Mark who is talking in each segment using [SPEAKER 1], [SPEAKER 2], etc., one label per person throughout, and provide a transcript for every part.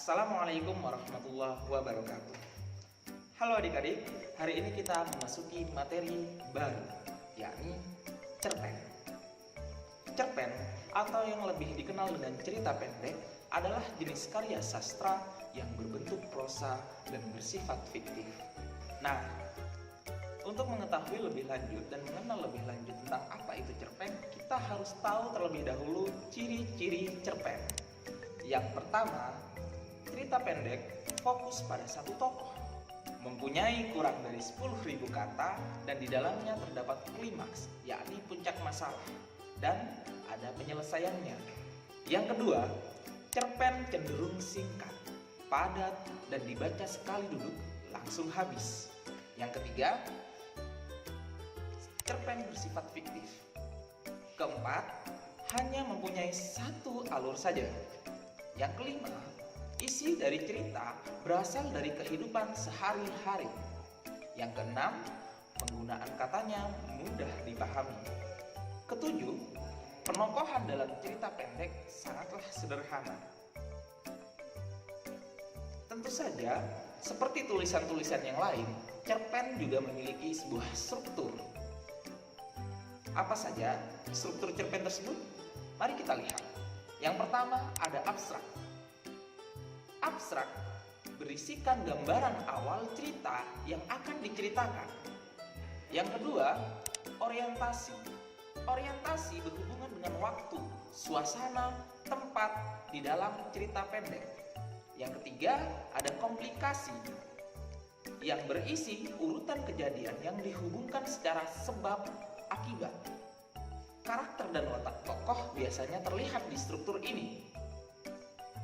[SPEAKER 1] Assalamualaikum warahmatullahi wabarakatuh. Halo adik-adik, hari ini kita memasuki materi baru, yakni cerpen. Cerpen atau yang lebih dikenal dengan cerita pendek adalah jenis karya sastra yang berbentuk prosa dan bersifat fiktif. Nah, untuk mengetahui lebih lanjut dan mengenal lebih lanjut tentang apa itu cerpen, kita harus tahu terlebih dahulu ciri-ciri cerpen. Yang pertama, cerita pendek fokus pada satu tokoh, mempunyai kurang dari 10.000 kata dan di dalamnya terdapat klimaks, yakni puncak masalah, dan ada penyelesaiannya. Yang kedua, cerpen cenderung singkat, padat, dan dibaca sekali duduk langsung habis. Yang ketiga, cerpen bersifat fiktif. Keempat, hanya mempunyai satu alur saja. Yang kelima, isi dari cerita berasal dari kehidupan sehari-hari. Yang keenam, penggunaan katanya mudah dipahami. Ketujuh, penokohan dalam cerita pendek sangatlah sederhana. Tentu saja, seperti tulisan-tulisan yang lain, cerpen juga memiliki sebuah struktur. Apa saja struktur cerpen tersebut? Mari kita lihat. Yang pertama ada abstrak. Abstrak berisikan gambaran awal cerita yang akan diceritakan. Yang kedua, orientasi. Orientasi berhubungan dengan waktu, suasana, tempat di dalam cerita pendek. Yang ketiga, ada komplikasi yang berisi urutan kejadian yang dihubungkan secara sebab akibat. Karakter dan watak tokoh biasanya terlihat di struktur ini.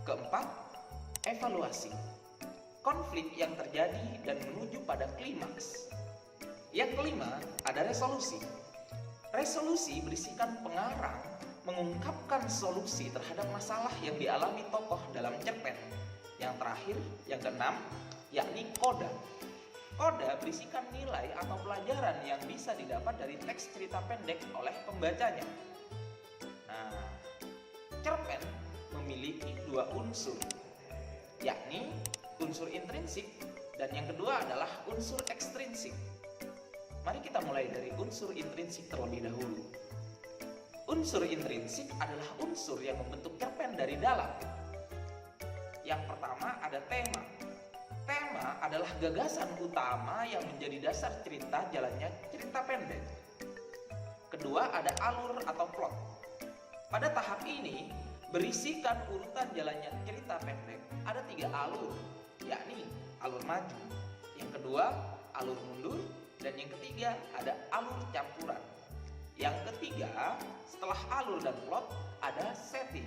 [SPEAKER 1] Keempat, evaluasi. Konflik yang terjadi dan menuju pada klimaks. Yang kelima, ada resolusi. Resolusi berisikan pengarang mengungkapkan solusi terhadap masalah yang dialami tokoh dalam cerpen. Yang terakhir, yang keenam, yakni koda. Koda berisikan nilai atau pelajaran yang bisa didapat dari teks cerita pendek oleh pembacanya. Nah, cerpen memiliki dua unsur, yakni unsur intrinsik dan yang kedua adalah unsur ekstrinsik. Mari kita mulai dari unsur intrinsik terlebih dahulu. Unsur intrinsik adalah unsur yang membentuk cerpen dari dalam. Yang pertama ada tema. Tema adalah gagasan utama yang menjadi dasar cerita jalannya cerita pendek. Kedua ada alur atau plot. Pada tahap ini berisikan urutan jalannya cerita pendek ada 3 alur, yakni alur maju, yang kedua alur mundur, dan yang ketiga ada alur campuran. Yang ketiga, setelah alur dan plot ada setting.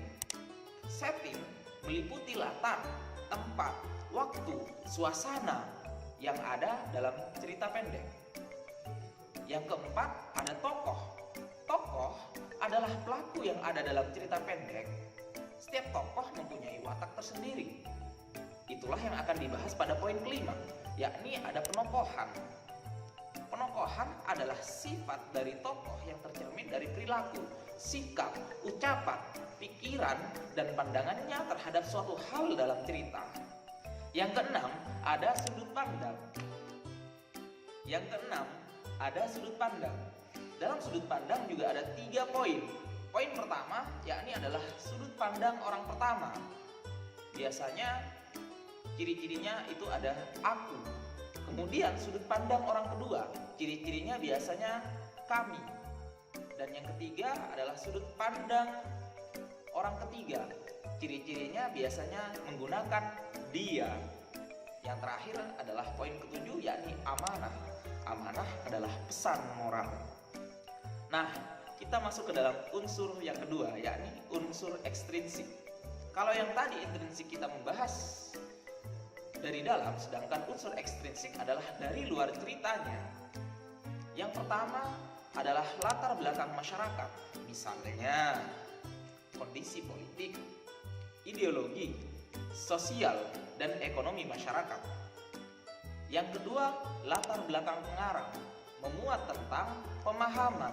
[SPEAKER 1] Setting meliputi latar, tempat, waktu, suasana yang ada dalam cerita pendek. Yang keempat ada tokoh. Tokoh adalah pelaku yang ada dalam cerita pendek. Setiap tokoh mempunyai watak tersendiri. Itulah yang akan dibahas pada poin kelima, yakni ada penokohan. Penokohan adalah sifat dari tokoh yang tercermin dari perilaku, sikap, ucapan, pikiran, dan pandangannya terhadap suatu hal dalam cerita. Yang keenam, ada sudut pandang. Yang keenam, ada sudut pandang. Dalam sudut pandang juga ada 3 poin. Poin pertama, yakni adalah sudut pandang orang pertama. Biasanya ciri-cirinya itu ada aku. Kemudian sudut pandang orang kedua, ciri-cirinya biasanya kami. Dan yang ketiga adalah sudut pandang orang ketiga. Ciri-cirinya biasanya menggunakan dia. Yang terakhir adalah poin ketujuh, yakni amanah. Amanah adalah pesan moral. Nah, kita masuk ke dalam unsur yang kedua, yakni unsur ekstrinsik. Kalau yang tadi intrinsik kita membahas dari dalam, sedangkan unsur ekstrinsik adalah dari luar ceritanya. Yang pertama adalah latar belakang masyarakat, misalnya kondisi politik, ideologi, sosial, dan ekonomi masyarakat. Yang kedua, latar belakang pengarang, memuat tentang pemahaman,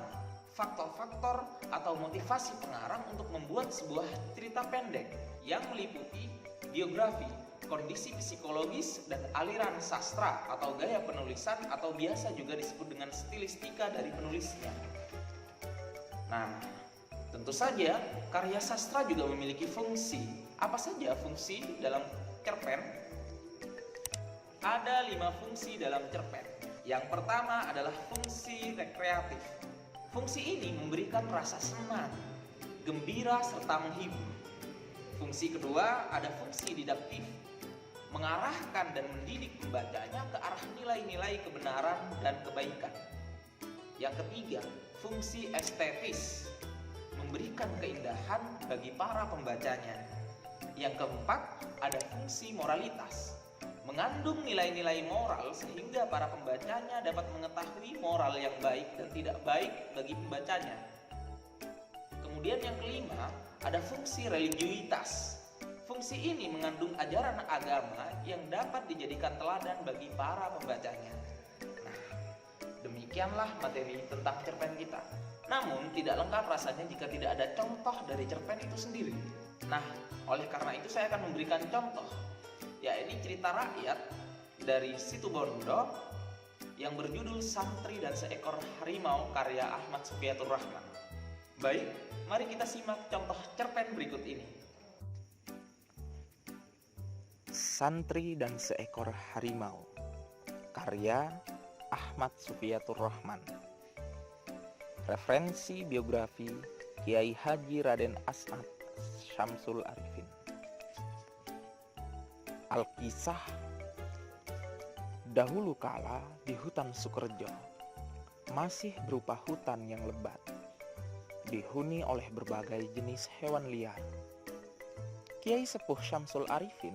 [SPEAKER 1] faktor-faktor atau motivasi pengarang untuk membuat sebuah cerita pendek yang meliputi biografi, kondisi psikologis dan aliran sastra atau gaya penulisan atau biasa juga disebut dengan stilistika dari penulisnya. Nah, tentu saja karya sastra juga memiliki fungsi. Apa saja fungsi dalam cerpen? Ada 5 fungsi dalam cerpen. Yang pertama adalah fungsi rekreatif. Fungsi ini memberikan rasa senang, gembira, serta menghibur. Fungsi kedua ada fungsi didaktif, mengarahkan dan mendidik pembacanya ke arah nilai-nilai kebenaran dan kebaikan. Yang ketiga, fungsi estetis, memberikan keindahan bagi para pembacanya. Yang keempat, ada fungsi moralitas, mengandung nilai-nilai moral sehingga para pembacanya dapat mengetahui moral yang baik dan tidak baik bagi pembacanya. Kemudian yang kelima, ada fungsi religiusitas. Fungsi ini mengandung ajaran agama yang dapat dijadikan teladan bagi para pembacanya. Nah, demikianlah materi tentang cerpen kita. Namun tidak lengkap rasanya jika tidak ada contoh dari cerpen itu sendiri. Nah, oleh karena itu saya akan memberikan contoh, yaitu cerita rakyat dari Situbondo yang berjudul Santri dan Seekor Harimau karya Ahmad Sufiatur Rahman. Baik, mari kita simak contoh cerpen berikut ini.
[SPEAKER 2] Santri dan Seekor Harimau karya Ahmad Sufiatur Rahman. Referensi biografi Kiai Haji Raden As'ad Syamsul Arifin. Alkisah. Dahulu kala di hutan Sukerjo, masih berupa hutan yang lebat, dihuni oleh berbagai jenis hewan liar. Kiai Sepuh Syamsul Arifin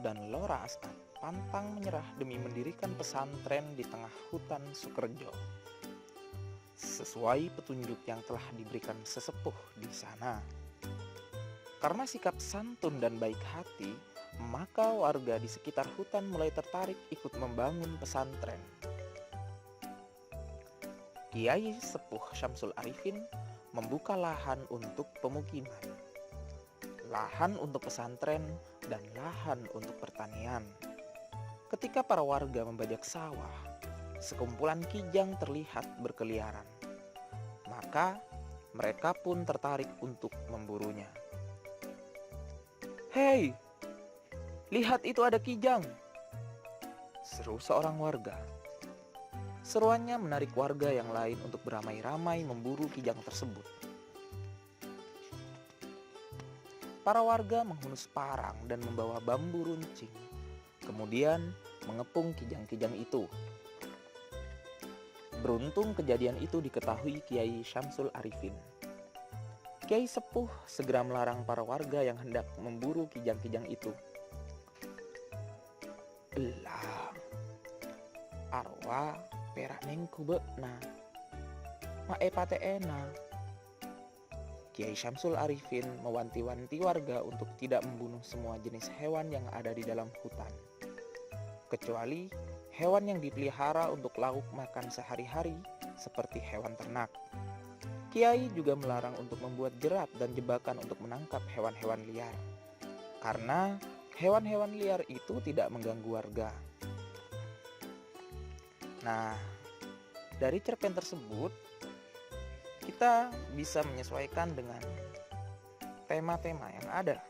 [SPEAKER 2] dan Lora As'ad pantang menyerah demi mendirikan pesantren di tengah hutan Sukerjo. Sesuai petunjuk yang telah diberikan sesepuh di sana. Karena sikap santun dan baik hati, maka warga di sekitar hutan mulai tertarik ikut membangun pesantren. Kiai Sepuh Syamsul Arifin membuka lahan untuk pemukiman, lahan untuk pesantren, dan lahan untuk pertanian. Ketika para warga membajak sawah, sekumpulan kijang terlihat berkeliaran. Maka mereka pun tertarik untuk memburunya. "Hei, lihat itu ada kijang!" seru seorang warga. Seruannya menarik warga yang lain untuk beramai-ramai memburu kijang tersebut. Para warga menghunus parang dan membawa bambu runcing, kemudian mengepung kijang-kijang itu. Beruntung kejadian itu diketahui Kiai Syamsul Arifin. Kiai Sepuh segera melarang para warga yang hendak memburu kijang-kijang itu. "Elang, arwah perak nengku bekna, mae pate ena." Kiai Syamsul Arifin mewanti-wanti warga untuk tidak membunuh semua jenis hewan yang ada di dalam hutan, kecuali hewan yang dipelihara untuk lauk makan sehari-hari seperti hewan ternak. Kiai juga melarang untuk membuat jerat dan jebakan untuk menangkap hewan-hewan liar, karena hewan-hewan liar itu tidak mengganggu warga. Nah, dari cerpen tersebut kita bisa menyesuaikan dengan tema-tema yang ada.